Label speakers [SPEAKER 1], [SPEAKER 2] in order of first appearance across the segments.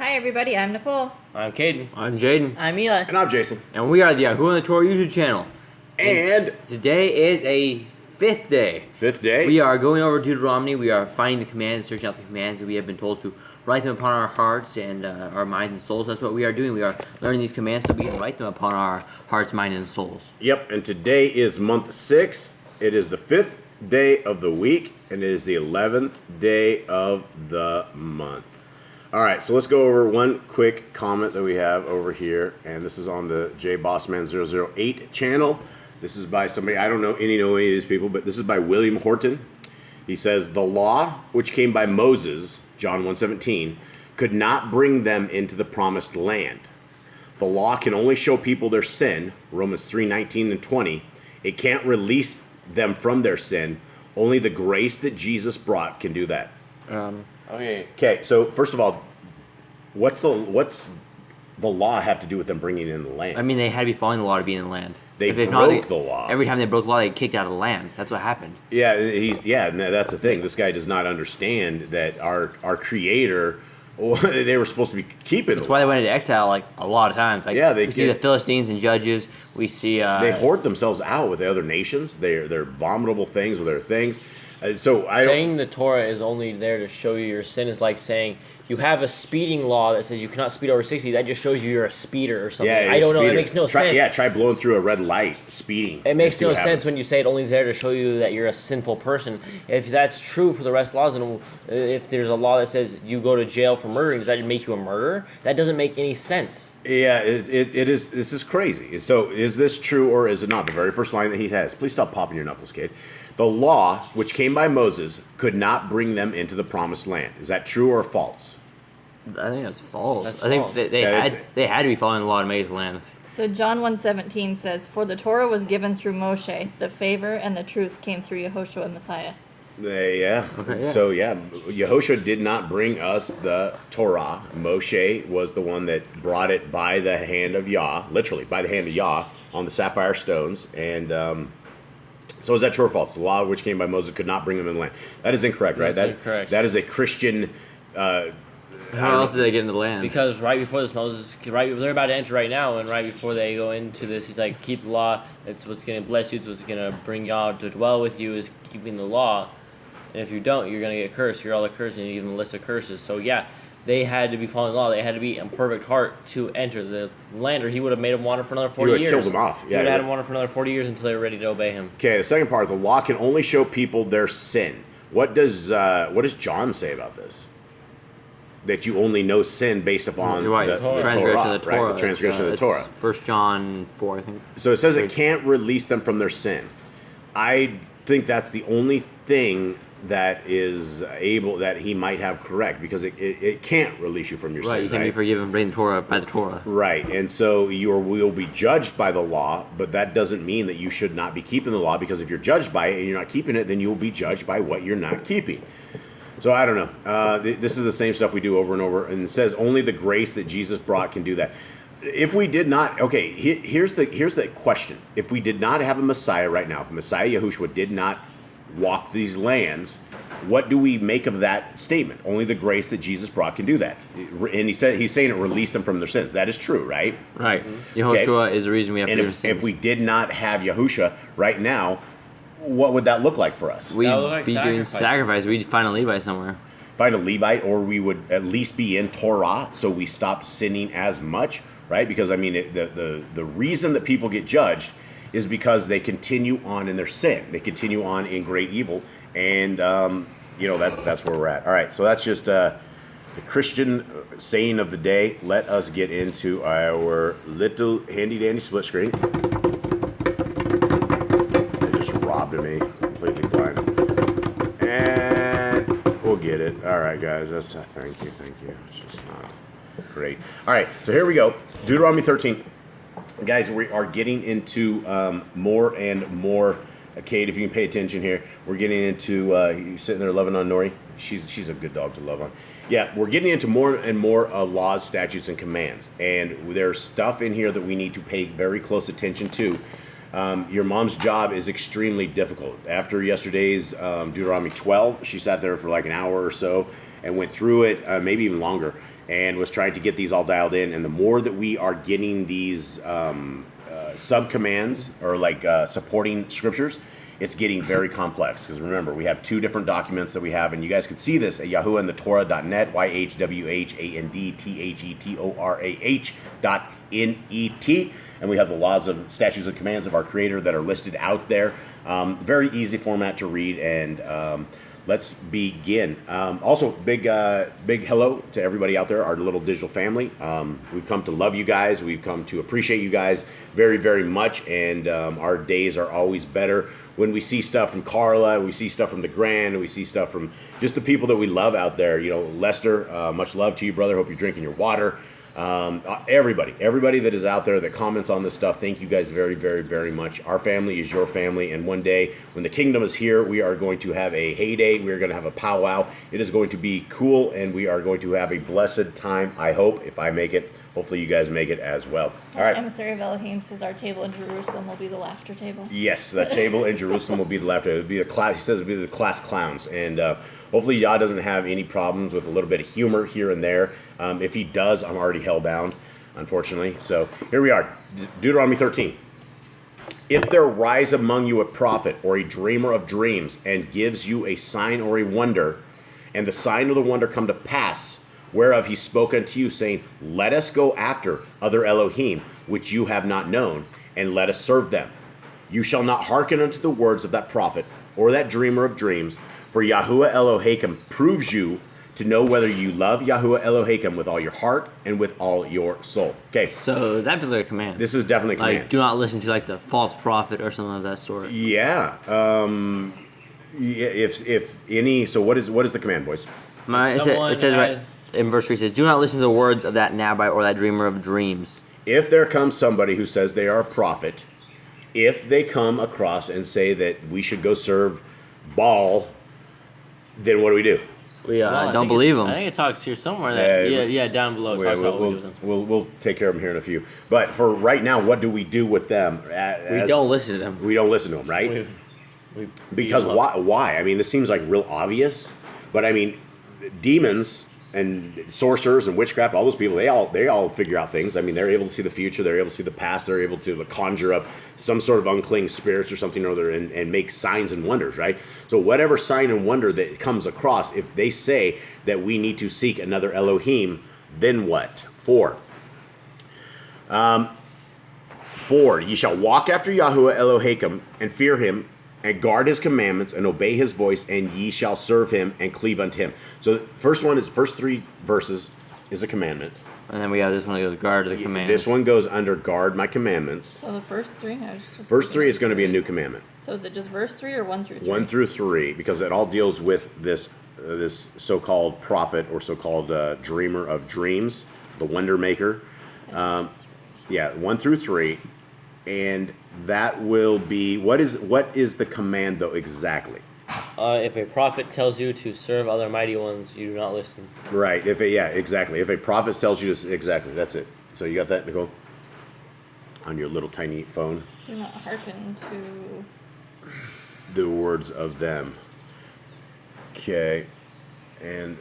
[SPEAKER 1] Hi everybody, I'm Nicole.
[SPEAKER 2] I'm Caden.
[SPEAKER 3] I'm Jaden.
[SPEAKER 1] I'm Eli.
[SPEAKER 4] And I'm Jason.
[SPEAKER 3] And we are the Yahoo and the Torah YouTube channel.
[SPEAKER 4] And
[SPEAKER 3] today is a fifth day.
[SPEAKER 4] Fifth day.
[SPEAKER 3] We are going over Deuteronomy. We are finding the commands, searching out the commands that we have been told to write them upon our hearts and our minds and souls. That's what we are doing. We are learning these commands so we can write them upon our hearts, minds, and souls.
[SPEAKER 4] Yep, and today is month 6. It is the 5th day of the week, and it is the 11th day of the month. All right, so let's go over one quick comment that we have over here, and this is on the JBossman008 channel. This is by somebody, I don't know any of these people, but this is by William Horton. He says, the law which came by Moses, John 1:17, could not bring them into the promised land. The law can only show people their sin, Romans 3:19 and 20. It can't release them from their sin. Only the grace that Jesus brought can do that. Okay, so first of all, what's the law have to do with them bringing in the land?
[SPEAKER 3] I mean, they had to be following the law to be in the land.
[SPEAKER 4] They broke the law.
[SPEAKER 3] Every time they broke the law, they get kicked out of the land. That's what happened.
[SPEAKER 4] Yeah, and that's the thing. This guy does not understand that our Creator, they were supposed to be keeping.
[SPEAKER 3] That's why they went into exile like a lot of times. Like,
[SPEAKER 4] yeah,
[SPEAKER 3] we see the Philistines and Judges. We see
[SPEAKER 4] they hoard themselves out with the other nations. They're abominable things with their things.
[SPEAKER 2] Saying the Torah is only there to show you your sin is like saying you have a speeding law that says you cannot speed over 60. That just shows you you're a speeder or something.
[SPEAKER 4] Yeah,
[SPEAKER 2] I don't know. It makes no sense.
[SPEAKER 4] Yeah, try blowing through a red light, speeding.
[SPEAKER 2] It makes no sense when you say it only there to show you that you're a sinful person. If that's true for the rest of the laws, and if there's a law that says you go to jail for murdering, does that make you a murderer? That doesn't make any sense.
[SPEAKER 4] Yeah, it is. This is crazy. So is this true or is it not? The very first line that he has. Please stop popping your knuckles, kid. The law, which came by Moses, could not bring them into the promised land. Is that true or false?
[SPEAKER 3] I think that's false.
[SPEAKER 2] That's
[SPEAKER 3] false.
[SPEAKER 2] think
[SPEAKER 3] they had to be following the law to make it the land.
[SPEAKER 1] So John 1:17 says, "For the Torah was given through Moshe, the favor and the truth came through Yehoshua Messiah."
[SPEAKER 4] Yeah.
[SPEAKER 3] Okay, yeah.
[SPEAKER 4] So Yehoshua did not bring us the Torah. Moshe was the one that brought it by the hand of Yah, literally by the hand of Yah on the sapphire stones. And so is that true or false? The law which came by Moses could not bring them in the land. That is incorrect, right?
[SPEAKER 2] That's incorrect.
[SPEAKER 4] That is a Christian.
[SPEAKER 3] How else did they get into the land?
[SPEAKER 2] Because right before this, Moses, they're about to enter right now, and right before they go into this, he's like, keep the law. It's what's going to bless you. It's what's going to bring y'all to dwell with you is keeping the law. And if you don't, you're going to get cursed. You're all accursed, and you give them a list of curses. So yeah, they had to be following the law. They had to be in perfect heart to enter the land, or he would have made them wander for another 40 years.
[SPEAKER 4] He would have killed them off.
[SPEAKER 2] He would have had them wander for another 40 years until they were ready to obey him.
[SPEAKER 4] Okay, the second part, the law can only show people their sin. What does John say about this? That you only know sin based upon the
[SPEAKER 3] transgression of the Torah.
[SPEAKER 4] Right? The transgression of the Torah.
[SPEAKER 3] 1 John 4, I think.
[SPEAKER 4] So it says it can't release them from their sin. I think that's the only thing that is able that he might have correct, because it can't release you from your sin.
[SPEAKER 3] Right, you can't be forgiven by the Torah.
[SPEAKER 4] Right, and so you will be judged by the law, but that doesn't mean that you should not be keeping the law, because if you're judged by it and you're not keeping it, then you'll be judged by what you're not keeping. So I don't know. This is the same stuff we do over and over, and it says only the grace that Jesus brought can do that. If we did not, okay, here's the question. If we did not have a Messiah right now, if Messiah Yahushua did not walk these lands, what do we make of that statement? Only the grace that Jesus brought can do that. And he's saying it released them from their sins. That is true, right?
[SPEAKER 3] Right. Yahushua is the reason we have to do sins.
[SPEAKER 4] If we did not have Yahushua right now, what would that look like for us?
[SPEAKER 3] We'd be doing sacrifice. We'd find a Levite somewhere.
[SPEAKER 4] Find a Levite, or we would at least be in Torah, so we stop sinning as much, right? Because, I mean, the reason that people get judged is because they continue on in their sin. They continue on in great evil, and, that's where we're at. All right, so that's just the Christian saying of the day. Let us get into our little handy-dandy split screen. Me completely blind, and we'll get it. All right, guys, that's thank you. It's just not great. All right, so here we go. Deuteronomy 13, guys. We are getting into more and more. Kate, if you can pay attention here, we're getting into you sitting there loving on Nori. She's a good dog to love on. Yeah, we're getting into more and more laws, statutes, and commands, and there's stuff in here that we need to pay very close attention to. Your mom's job is extremely difficult. After yesterday's Deuteronomy 12, she sat there for like an hour or so and went through it, maybe even longer, and was trying to get these all dialed in. And the more that we are getting these sub-commands or like supporting scriptures, it's getting very complex. Because remember, we have two different documents that we have, and you guys can see this at YHWH.net, YHWH.net, and we have the laws and statutes and commands of our Creator that are listed out there. Very easy format to read, and let's begin. Also, big hello to everybody out there, our little digital family. We've come to love you guys. We've come to appreciate you guys very, very much, and our days are always better when we see stuff from Carla, we see stuff from the Grand, and we see stuff from just the people that we love out there. You know, Lester, much love to you, brother. Hope you're drinking your water. Everybody that is out there that comments on this stuff, thank you guys very, very, very much. Our family is your family, and one day when the kingdom is here, we are going to have a heyday. We are going to have a powwow. It is going to be cool, and we are going to have a blessed time. I hope, if I make it, hopefully you guys make it as well. All right.
[SPEAKER 1] Emissary of Elohim says our table in Jerusalem will be the laughter table.
[SPEAKER 4] Yes, the table in Jerusalem will be the laughter. It will be the class. He says it will be the class clowns, and hopefully Yah doesn't have any problems with a little bit of humor here and there. If he does, I'm already hellbound, unfortunately. So here we are, Deuteronomy 13. If there rise among you a prophet or a dreamer of dreams, and gives you a sign or a wonder, and the sign or the wonder come to pass, whereof he spoke unto you, saying, let us go after other Elohim, which you have not known, and let us serve them. You shall not hearken unto the words of that prophet, or that dreamer of dreams, for Yahuwah Elohim proves you to know whether you love Yahuwah Elohim with all your heart and with all your soul. Okay.
[SPEAKER 3] So that feels like a command.
[SPEAKER 4] This is definitely a command.
[SPEAKER 3] Like, do not listen to like the false prophet or something of that sort.
[SPEAKER 4] Yeah. If any, so what is the command, boys?
[SPEAKER 3] It says right in verse 3, it says, do not listen to the words of that Nabite or that dreamer of dreams.
[SPEAKER 4] If there comes somebody who says they are a prophet, if they come across and say that we should go serve Baal, then what do we do?
[SPEAKER 3] We don't believe them.
[SPEAKER 2] I think it talks here somewhere that down below.
[SPEAKER 4] We'll take care of them here in a few. But for right now, what do we do with them?
[SPEAKER 3] We don't listen to them.
[SPEAKER 4] We don't listen to them, right? Because why? I mean, this seems like real obvious, but I mean, demons and sorcerers and witchcraft, all those people, they all figure out things. I mean, they're able to see the future, they're able to see the past, they're able to conjure up some sort of unclean spirits or something or other and make signs and wonders, right? So whatever sign and wonder that comes across, if they say that we need to seek another Elohim, then what? 4. 4, ye shall walk after Yahuwah Elohim and fear him, and guard his commandments, and obey his voice, and ye shall serve him, and cleave unto him. So the first 3 verses is a commandment.
[SPEAKER 3] And then we have this one that goes, guard the commandments.
[SPEAKER 4] This one goes under guard my commandments.
[SPEAKER 1] So the first 3?
[SPEAKER 4] First 3 is going to be a new commandment.
[SPEAKER 1] So is it just verse 3 or 1 through 3?
[SPEAKER 4] 1 through 3, because it all deals with this so-called prophet or so-called dreamer of dreams, the wonder maker. 1 through 3. And that will be, what is the command though exactly?
[SPEAKER 2] If a prophet tells you to serve other mighty ones, you do not listen.
[SPEAKER 4] Right. Exactly. If a prophet tells you to, exactly, that's it. So you got that, Nicole? On your little tiny phone?
[SPEAKER 1] Do not hearken to
[SPEAKER 4] the words of them. Okay. And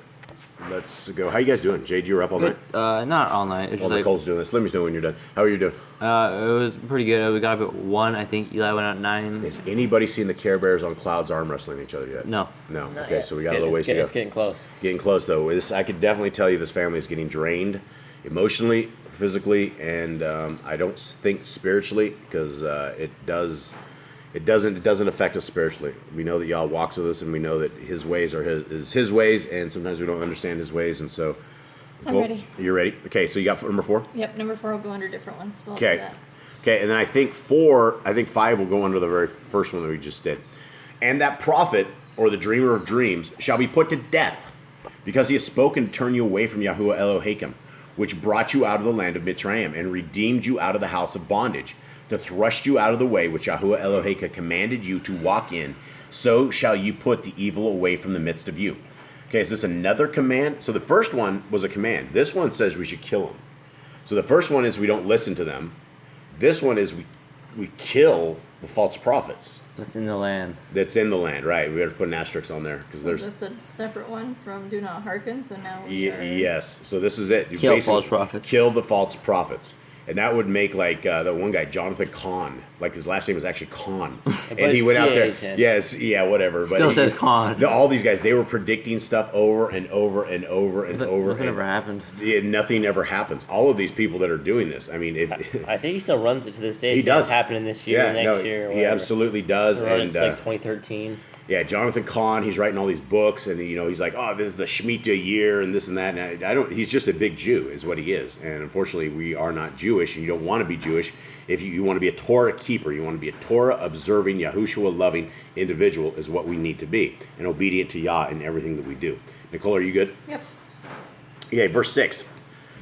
[SPEAKER 4] let's go. How you guys doing? Jade, you were up all night?
[SPEAKER 3] Not all night. It's
[SPEAKER 4] Well,
[SPEAKER 3] just
[SPEAKER 4] Nicole's doing this. Let me know when you're done. How are you doing?
[SPEAKER 3] it was pretty good. We got up at 1. I think Eli went out at 9.
[SPEAKER 4] Has anybody seen the Care Bears on clouds arm wrestling each other yet?
[SPEAKER 3] No.
[SPEAKER 4] No.
[SPEAKER 2] Not
[SPEAKER 4] Okay,
[SPEAKER 2] yet.
[SPEAKER 4] so we got a little ways to go.
[SPEAKER 2] It's getting close.
[SPEAKER 4] Getting close though. I could definitely tell you this family is getting drained emotionally, physically, and I don't think spiritually, because it doesn't affect us spiritually. We know that Yah walks with us, and we know that His ways are His ways, and sometimes we don't understand His ways, and so.
[SPEAKER 1] I'm ready.
[SPEAKER 4] You're ready? Okay, so you got number 4?
[SPEAKER 1] Yep, number 4 will go under different ones. So I'll do
[SPEAKER 4] Okay.
[SPEAKER 1] that.
[SPEAKER 4] Okay, and then I think 5 will go under the very first one that we just did. And that prophet, or the dreamer of dreams, shall be put to death, because he has spoken to turn you away from Yahuwah Elohim, which brought you out of the land of Mitzrayim, and redeemed you out of the house of bondage, to thrust you out of the way which Yahuwah Elohim commanded you to walk in. So shall you put the evil away from the midst of you. Okay, is this another command? So the first one was a command. This one says we should kill them. So the first one is we don't listen to them. This one is kill the false prophets
[SPEAKER 3] That's in the land.
[SPEAKER 4] that's in the land, right? We have to put an asterisk on there because
[SPEAKER 1] Is
[SPEAKER 4] there's
[SPEAKER 1] this a separate one from do not hearken? So now we are...
[SPEAKER 4] yes. So this is it. You
[SPEAKER 3] Kill
[SPEAKER 4] basically
[SPEAKER 3] false prophets.
[SPEAKER 4] Kill the false prophets. And that would make like that one guy, Jonathan Cahn. Like his last name was actually Cahn, and he
[SPEAKER 2] it's
[SPEAKER 4] went out there.
[SPEAKER 2] C-H-N.
[SPEAKER 4] Yes, yeah, whatever.
[SPEAKER 3] Still
[SPEAKER 4] he
[SPEAKER 3] says Cahn.
[SPEAKER 4] All these guys, they were predicting stuff over and over and over and over.
[SPEAKER 3] Nothing ever happened.
[SPEAKER 4] Nothing ever happens. All of these people that are doing this, I mean,
[SPEAKER 2] I think he still runs it to this day.
[SPEAKER 4] He
[SPEAKER 2] so
[SPEAKER 4] does.
[SPEAKER 2] It's happening this year, next year. Or
[SPEAKER 4] he
[SPEAKER 2] whatever.
[SPEAKER 4] absolutely does.
[SPEAKER 2] Or
[SPEAKER 4] And
[SPEAKER 2] it's like 2013.
[SPEAKER 4] yeah, Jonathan Cahn, he's writing all these books, and he's like, oh, this is the Shemitah year, and this and that. And I don't. He's just a big Jew, is what he is. And unfortunately, we are not Jewish, and you don't want to be Jewish. If you want to be a Torah keeper, you want to be a Torah observing, Yahushua loving individual, is what we need to be, and obedient to Yah in everything that we do. Nicole, are you good?
[SPEAKER 1] Yep.
[SPEAKER 4] Okay, verse 6.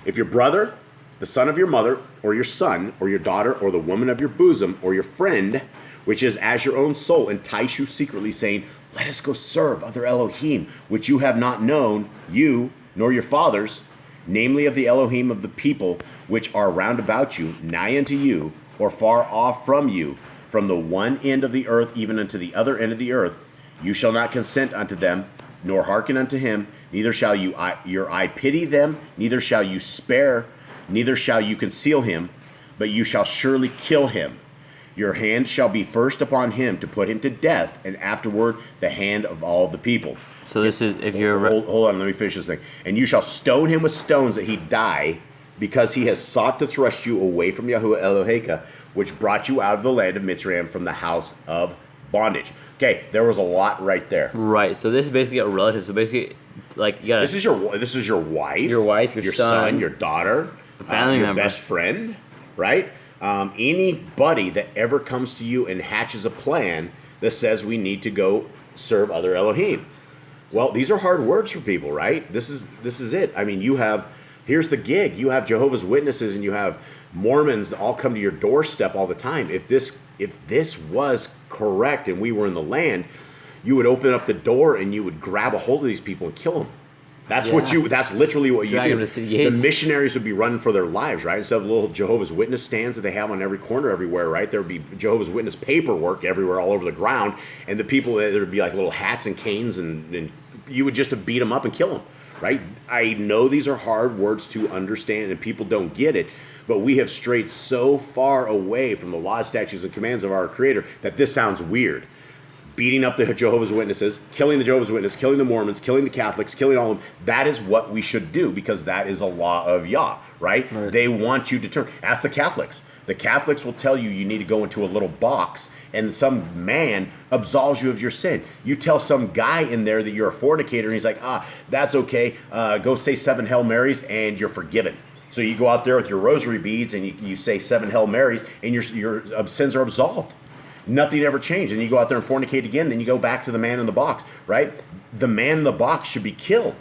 [SPEAKER 4] If your brother, the son of your mother, or your son, or your daughter, or the woman of your bosom, or your friend, which is as your own soul, entice you secretly, saying, let us go serve other Elohim, which you have not known, you, nor your fathers, namely of the Elohim of the people which are round about you, nigh unto you, or far off from you, from the one end of the earth even unto the other end of the earth, you shall not consent unto them, nor hearken unto him, neither shall your eye pity them, neither shall you spare, neither shall you conceal him, but you shall surely kill him. Your hand shall be first upon him to put him to death, and afterward the hand of all the people.
[SPEAKER 3] So this is if you're
[SPEAKER 4] Hold on, let me finish this thing. And you shall stone him with stones that he die, because he has sought to thrust you away from Yahuwah Eloheka, which brought you out of the land of Mitzrayim from the house of bondage. Okay, there was a lot right there.
[SPEAKER 3] right. So this is basically a relative. So basically, like you gotta.
[SPEAKER 4] This is your wife,
[SPEAKER 3] Your wife, your
[SPEAKER 4] son,
[SPEAKER 3] son,
[SPEAKER 4] your daughter,
[SPEAKER 3] a family
[SPEAKER 4] your
[SPEAKER 3] member.
[SPEAKER 4] best friend, right? Anybody that ever comes to you and hatches a plan that says we need to go serve other Elohim. Well, these are hard words for people, right? This is it. I mean, here's the gig. You have Jehovah's Witnesses and you have Mormons that all come to your doorstep all the time. If this was correct and we were in the land, you would open up the door and you would grab a hold of these people and kill them. That's that's literally what you
[SPEAKER 3] Drag
[SPEAKER 4] do.
[SPEAKER 3] them to city gates.
[SPEAKER 4] The missionaries would be running for their lives, right? Instead of little Jehovah's Witness stands that they have on every corner everywhere, right? There would be Jehovah's Witness paperwork everywhere, all over the ground, and the people, there would be like little hats and canes, and you would just beat them up and kill them, right? I know these are hard words to understand, and people don't get it, but we have strayed so far away from the laws, statutes, and commands of our Creator that this sounds weird. Beating up the Jehovah's Witnesses, killing the Jehovah's Witnesses, killing the Mormons, killing the Catholics, killing all of them. That is what we should do because that is a law of Yah, right? They want you to turn. Ask the Catholics. The Catholics will tell you need to go into a little box and some man absolves you of your sin. You tell some guy in there that you're a fornicator and he's like, that's okay. Go say 7 Hail Marys and you're forgiven. So you go out there with your rosary beads and you say 7 Hail Marys and your sins are absolved. Nothing ever changed. And you go out there and fornicate again, then you go back to the man in the box, right? The man in the box should be killed.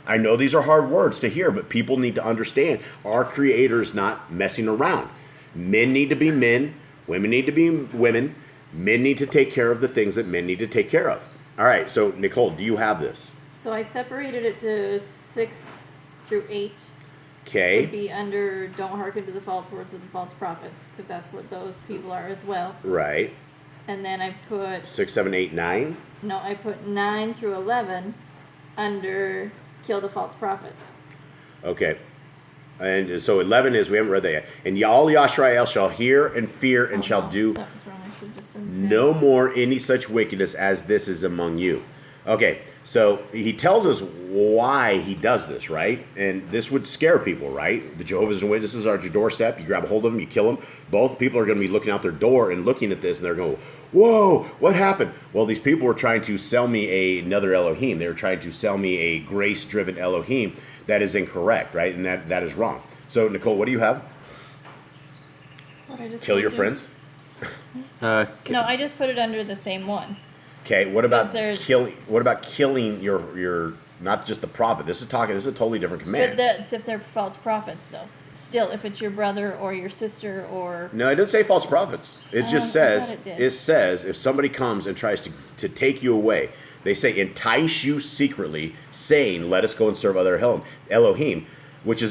[SPEAKER 4] I know these are hard words to hear, but people need to understand our Creator is not messing around. Men need to be men. Women need to be women. Men need to take care of the things that men need to take care of. All right, so Nicole, do you have this?
[SPEAKER 1] So I separated it to 6 through 8.
[SPEAKER 4] Okay.
[SPEAKER 1] Would be under don't hearken to the false words of the false prophets, because that's what those people are as well.
[SPEAKER 4] Right.
[SPEAKER 1] And then I put
[SPEAKER 4] 6, 7, 8, 9.
[SPEAKER 1] No, I put 9 through 11 under kill the false prophets.
[SPEAKER 4] Okay. And so 11 is, we haven't read that yet. And all Yashrael shall hear and fear and shall
[SPEAKER 1] no,
[SPEAKER 4] do
[SPEAKER 1] that was wrong. I should have just done
[SPEAKER 4] no more any such wickedness as this is among you. Okay, so he tells us why he does this, right? And this would scare people, right? The Jehovah's Witnesses are at your doorstep. You grab a hold of them, you kill them. Both people are going to be looking out their door and looking at this, and they're going, whoa, what happened? Well, these people were trying to sell me another Elohim. They were trying to sell me a grace-driven Elohim. That is incorrect, right? And that is wrong. So, Nicole, what do you have?
[SPEAKER 1] What I just
[SPEAKER 4] Kill your
[SPEAKER 1] did?
[SPEAKER 4] friends?
[SPEAKER 1] No, I just put it under the same one.
[SPEAKER 4] Okay, what about
[SPEAKER 1] there's-
[SPEAKER 4] killing? What about killing your not just the prophet? This is a totally different
[SPEAKER 1] But
[SPEAKER 4] command.
[SPEAKER 1] that's if they're false prophets, though. Still, if it's your brother or your sister or...
[SPEAKER 4] No, it doesn't say false prophets. It just
[SPEAKER 1] I
[SPEAKER 4] says
[SPEAKER 1] thought it did.
[SPEAKER 4] it says if somebody comes and tries to take you away, they say entice you secretly, saying, "Let us go and serve other Elohim," which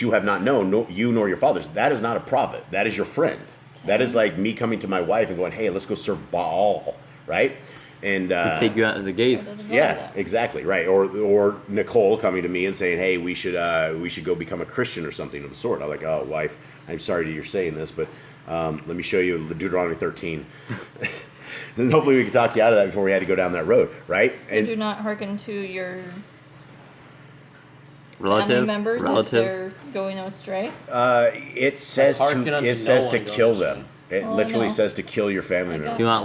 [SPEAKER 4] you have not known, no, you nor your fathers. That is not a prophet. That is your friend. That is like me coming to my wife and going, "Hey, let's go serve Baal," right? And
[SPEAKER 3] Take you out of the gates.
[SPEAKER 4] yeah, exactly, right. Or Nicole coming to me and saying, "Hey, we should go become a Christian or something of the sort." I'm like, "Oh, wife, I'm sorry that you're saying this, but let me show you Deuteronomy 13." And hopefully we can talk you out of that before we had to go down that road, right?
[SPEAKER 1] So
[SPEAKER 4] And
[SPEAKER 1] do not hearken to your
[SPEAKER 3] Relative.
[SPEAKER 1] family members if
[SPEAKER 3] Relative.
[SPEAKER 1] they're going astray.
[SPEAKER 4] it says
[SPEAKER 2] Hearken
[SPEAKER 4] to
[SPEAKER 2] unto
[SPEAKER 4] it says
[SPEAKER 2] no
[SPEAKER 4] to
[SPEAKER 2] one, don't
[SPEAKER 4] kill
[SPEAKER 2] you
[SPEAKER 4] them. It
[SPEAKER 1] Well, I
[SPEAKER 4] literally
[SPEAKER 1] know.
[SPEAKER 4] says to kill your family
[SPEAKER 1] I
[SPEAKER 4] member.
[SPEAKER 1] got
[SPEAKER 3] Do not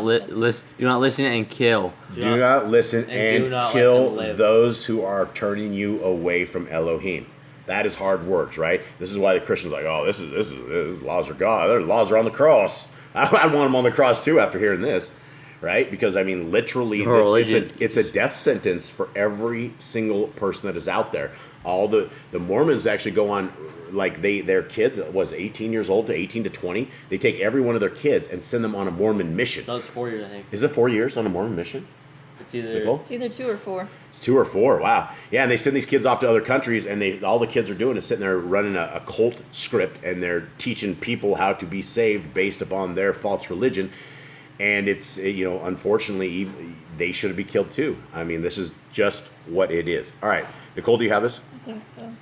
[SPEAKER 3] do not listen and kill.
[SPEAKER 4] Do not listen
[SPEAKER 2] and do
[SPEAKER 4] and
[SPEAKER 2] not let
[SPEAKER 4] kill
[SPEAKER 2] them live.
[SPEAKER 4] those who are turning you away from Elohim. That is hard words, right? This is why the Christians are like, oh, this laws are God. Their laws are on the cross. I want them on the cross too after hearing this, right? Because I mean, literally, it's a death sentence for every single person that is out there. All the Mormons actually go on, like their kids was 18 years old to 18 to 20. They take every one of their kids and send them on a Mormon mission.
[SPEAKER 2] No, it's 4 years, I think.
[SPEAKER 4] Is it 4 years on a Mormon mission?
[SPEAKER 2] It's either
[SPEAKER 4] Nicole?
[SPEAKER 1] It's either 2 or 4.
[SPEAKER 4] It's 2 or 4. Wow. Yeah, and they send these kids off to other countries, and all the kids are doing is sitting there running a cult script, and they're teaching people how to be saved based upon their false religion. And it's, unfortunately, they should be killed too. I mean, this is just what it is. All right, Nicole, do you have this?
[SPEAKER 1] I think so.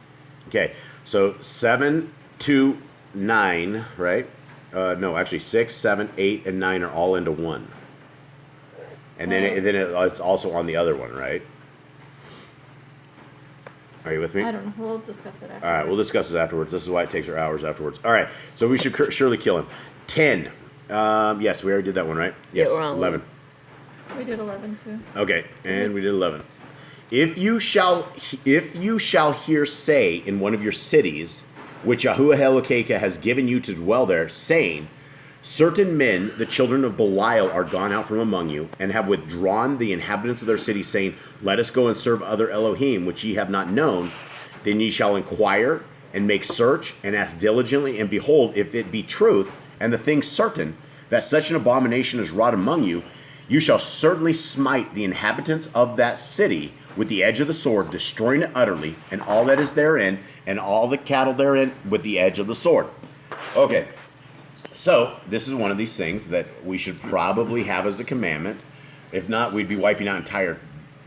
[SPEAKER 4] Okay, so 7 to 9, right? No, actually 6, 7, 8, and 9 are all into one. And then it's also on the other one, right? Are you with me?
[SPEAKER 1] I don't know. We'll discuss it after.
[SPEAKER 4] All right, we'll discuss this afterwards. This is why it takes her hours afterwards. All right, so we should surely kill him. 10. Yes, we already did that one, right? Yes,
[SPEAKER 5] we're on
[SPEAKER 4] 11.
[SPEAKER 1] We did 11 too.
[SPEAKER 4] Okay, and we did 11. If you shall hear say in one of your cities, which YHWH has given you to dwell there, saying, certain men, the children of Belial, are gone out from among you, and have withdrawn the inhabitants of their cities, saying, let us go and serve other Elohim, which ye have not known, then ye shall inquire, and make search, and ask diligently, and behold, if it be truth, and the thing certain, that such an abomination is wrought among you, you shall certainly smite the inhabitants of that city with the edge of the sword, destroying it utterly, and all that is therein, and all the cattle therein with the edge of the sword. Okay, so this is one of these things that we should probably have as a commandment. If not, we'd be wiping out entire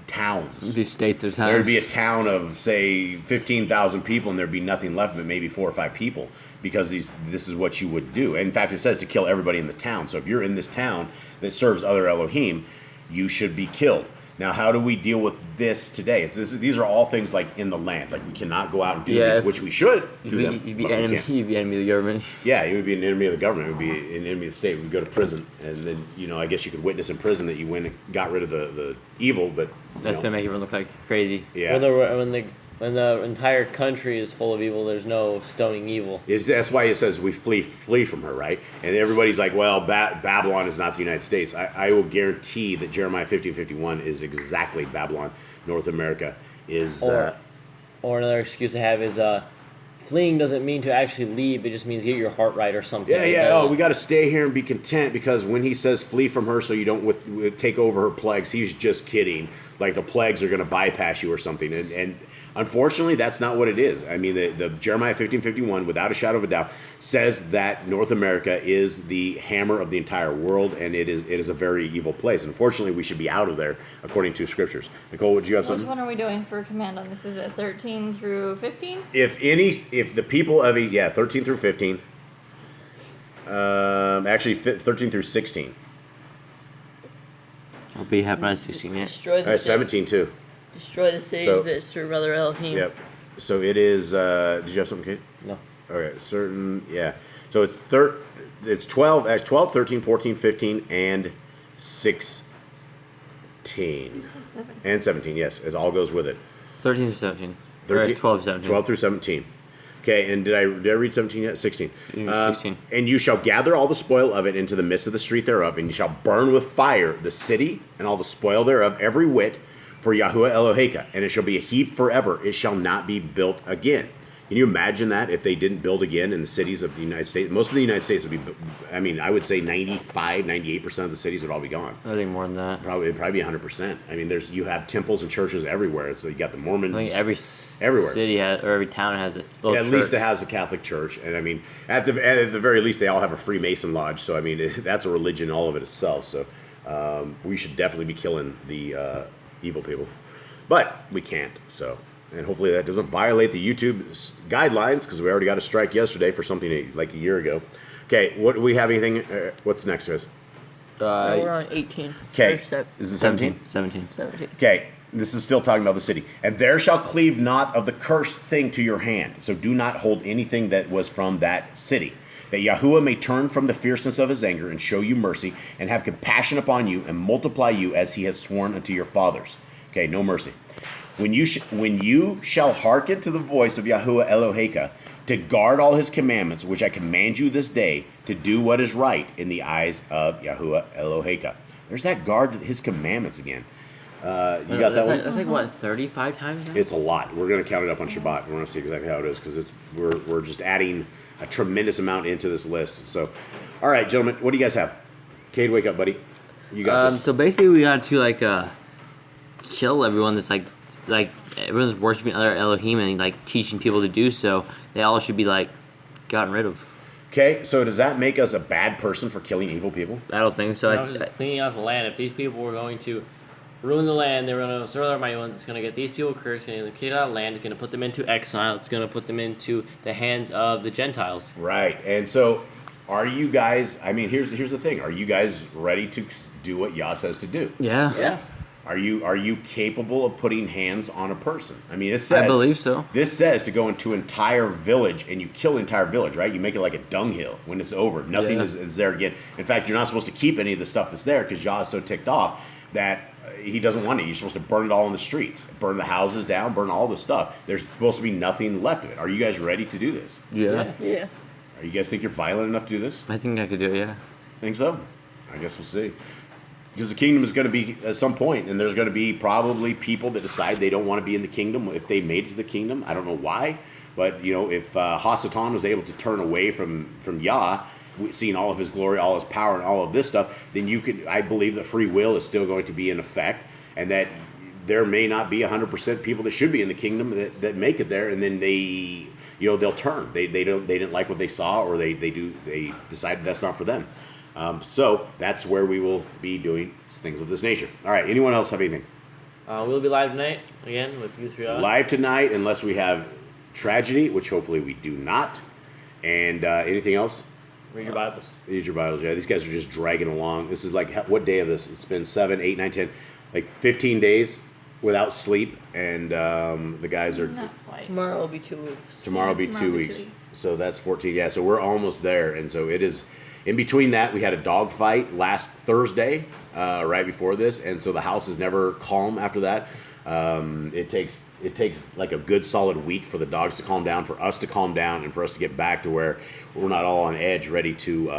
[SPEAKER 4] towns.
[SPEAKER 3] It'd be states at a time.
[SPEAKER 4] There'd be a town of, say, 15,000 people, and there'd be nothing left but maybe 4 or 5 people, because this is what you would do. In fact, it says to kill everybody in the town. So if you're in this town that serves other Elohim, you should be killed. Now, how do we deal with this today? These are all things like in the land. Like we cannot go out and do these, which we should do them.
[SPEAKER 3] You'd be
[SPEAKER 4] but we
[SPEAKER 3] enemy.
[SPEAKER 4] can't.
[SPEAKER 3] You'd be enemy of the government.
[SPEAKER 4] Yeah, you would be an enemy of the government. It would be an enemy of the state. We'd go to prison, and then I guess you could witness in prison that you went and got rid of the evil. But
[SPEAKER 3] That's to make everyone look like crazy.
[SPEAKER 4] yeah.
[SPEAKER 2] When the entire country is full of evil, there's no stoning evil.
[SPEAKER 4] That's why it says we flee from her, right? And everybody's like, well, Babylon is not the United States. I will guarantee that Jeremiah 15:51 is exactly Babylon. North America is...
[SPEAKER 2] Or another excuse I have is fleeing doesn't mean to actually leave. It just means get your heart right or something.
[SPEAKER 4] yeah. Oh, we got to stay here and be content, because when he says flee from her so you don't take over her plagues, he's just kidding. Like the plagues are going to bypass you or something. And unfortunately, that's not what it is. I mean, the Jeremiah 15:51, without a shadow of a doubt, says that North America is the hammer of the entire world, and it is a very evil place. Unfortunately, we should be out of there, according to scriptures. Nicole, would you have
[SPEAKER 1] Which
[SPEAKER 4] something?
[SPEAKER 1] one are we doing for command on this? Is it 13 through 15?
[SPEAKER 4] If the people of 13 through 15, actually 13 through 16.
[SPEAKER 3] I'll be happy on 16 yet.
[SPEAKER 5] Destroy
[SPEAKER 4] All
[SPEAKER 5] the
[SPEAKER 4] right,
[SPEAKER 5] city.
[SPEAKER 4] 17 too.
[SPEAKER 5] Destroy the cities
[SPEAKER 4] So-
[SPEAKER 5] that serve other Elohim.
[SPEAKER 4] Yep. So it is. Did you have something, Kate?
[SPEAKER 2] No.
[SPEAKER 4] Okay, yeah. So it's 12, 13, 14, 15, and 16.
[SPEAKER 1] You said 17.
[SPEAKER 4] And 17, yes. It all goes with it.
[SPEAKER 3] 13 to 17. Or it's 12 to 17.
[SPEAKER 4] 12 through 17. Okay, and did I read 17 yet? 16.
[SPEAKER 3] 16.
[SPEAKER 4] And you shall gather all the spoil of it into the midst of the street thereof, and you shall burn with fire the city and all the spoil thereof, every whit, for YHWH, and it shall be a heap forever. It shall not be built again. Can you imagine that if they didn't build again in the cities of the United States? Most of the United States would be, I mean, I would say 95, 98% of the cities would all be gone.
[SPEAKER 2] I think more than that.
[SPEAKER 4] Probably be 100%. I mean, you have temples and churches everywhere. It's like you got the Mormons.
[SPEAKER 2] I think every
[SPEAKER 4] everywhere.
[SPEAKER 2] city has, or every town has a little
[SPEAKER 4] Yeah, at
[SPEAKER 2] church.
[SPEAKER 4] least it has a Catholic church, and I mean, at the very least, they all have a Freemason lodge. So I mean, that's a religion all of it itself. So we should definitely be killing the evil people, but we can't. So, and hopefully that doesn't violate the YouTube guidelines, because we already got a strike yesterday for something like a year ago. Okay, what do we have? Anything? What's next, guys?
[SPEAKER 5] We're on 18.
[SPEAKER 4] Okay,
[SPEAKER 5] Or
[SPEAKER 4] is it 17?
[SPEAKER 2] 17.
[SPEAKER 5] 17.
[SPEAKER 4] Okay, this is still talking about the city. And there shall cleave not of the cursed thing to your hand. So do not hold anything that was from that city, that Yahuwah may turn from the fierceness of his anger and show you mercy and have compassion upon you and multiply you as he has sworn unto your fathers. Okay, no mercy. When you shall hearken to the voice of Yahuwah Eloheka, to guard all his commandments, which I command you this day, to do what is right in the eyes of Yahuwah Eloheka. There's that guard his commandments again. You got that one?
[SPEAKER 2] That's like what, 35 times now?
[SPEAKER 4] It's a lot. We're going to count it up on Shabbat. We're going to see exactly how it is, because we're just adding a tremendous amount into this list. So, all right, gentlemen, what do you guys have? Cade, wake up, buddy. You got this.
[SPEAKER 2] So basically we got to kill everyone that's like everyone's worshiping other Elohim and like teaching people to do so. They all should be like gotten rid of.
[SPEAKER 4] Okay, so does that make us a bad person for killing evil people?
[SPEAKER 2] I don't think so.
[SPEAKER 6] I was just cleaning out the land. If these people were going to ruin the land, they were going to serve their mighty ones. It's going to get these people cursed. It's going to clean out the land. It's going to put them into exile. It's going to put them into the hands of the Gentiles.
[SPEAKER 4] Right. And so, are you guys? I mean, here's the thing. Are you guys ready to do what Yah says to do?
[SPEAKER 2] Yeah.
[SPEAKER 5] Yeah.
[SPEAKER 4] Are you capable of putting hands on a person? I mean, it says,
[SPEAKER 2] I believe so.
[SPEAKER 4] This says to go into an entire village and you kill the entire village, right? You make it like a dunghill when it's over. Nothing is there again. In fact, you're not supposed to keep any of the stuff that's there, because Yah is so ticked off that he doesn't want it. You're supposed to burn it all in the streets, burn the houses down, burn all the stuff. There's supposed to be nothing left of it. Are you guys ready to do this?
[SPEAKER 2] Yeah.
[SPEAKER 5] Yeah.
[SPEAKER 4] Are you guys think you're violent enough to do this?
[SPEAKER 2] I think I could do it, yeah.
[SPEAKER 4] Think so? I guess we'll see. Because the kingdom is going to be at some point, and there's going to be probably people that decide they don't want to be in the kingdom if they made it to the kingdom. I don't know why, but if Hasatan was able to turn away from Yah, seeing all of his glory, all his power, and all of this stuff, then I believe that free will is still going to be in effect, and that there may not be 100% people that should be in the kingdom that make it there, and then they'll turn. They didn't like what they saw, or they decided that's not for them. So that's where we will be doing things of this nature. All right. Anyone else have anything?
[SPEAKER 6] We'll be live tonight again with you three.
[SPEAKER 4] Live tonight, unless we have tragedy, which hopefully we do not. And anything else?
[SPEAKER 6] Read your Bibles.
[SPEAKER 4] Read your Bibles. Yeah, these guys are just dragging along. This is like, what day of this? It's been 7, 8, 9, 10, like 15 days without sleep, and the guys are.
[SPEAKER 1] Not quite.
[SPEAKER 5] Tomorrow will be 2 weeks.
[SPEAKER 4] Tomorrow will be 2 weeks. So that's 14. Yeah, so we're almost there, and so it is. In between that, we had a dog fight last Thursday, right before this, and so the house is never calm after that. It takes like a good solid week for the dogs to calm down, for us to calm down, and for us to get back to where we're not all on edge, ready to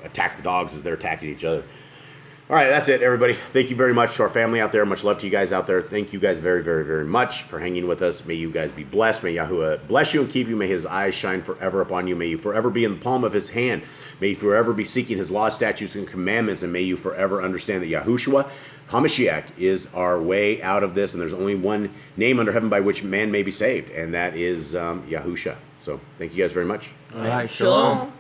[SPEAKER 4] attack the dogs as they're attacking each other. All right, that's it, everybody. Thank you very much to our family out there. Much love to you guys out there. Thank you guys very, very, very much for hanging with us. May you guys be blessed. May Yahuwah bless you and keep you. May his eyes shine forever upon you. May you forever be in the palm of his hand. May you forever be seeking his law, statutes, and commandments. And may you forever understand that Yahushua HaMashiach is our way out of this. And there's only one name under heaven by which man may be saved, and that is Yahusha. So thank you guys very much.
[SPEAKER 2] All right,
[SPEAKER 5] Shalom.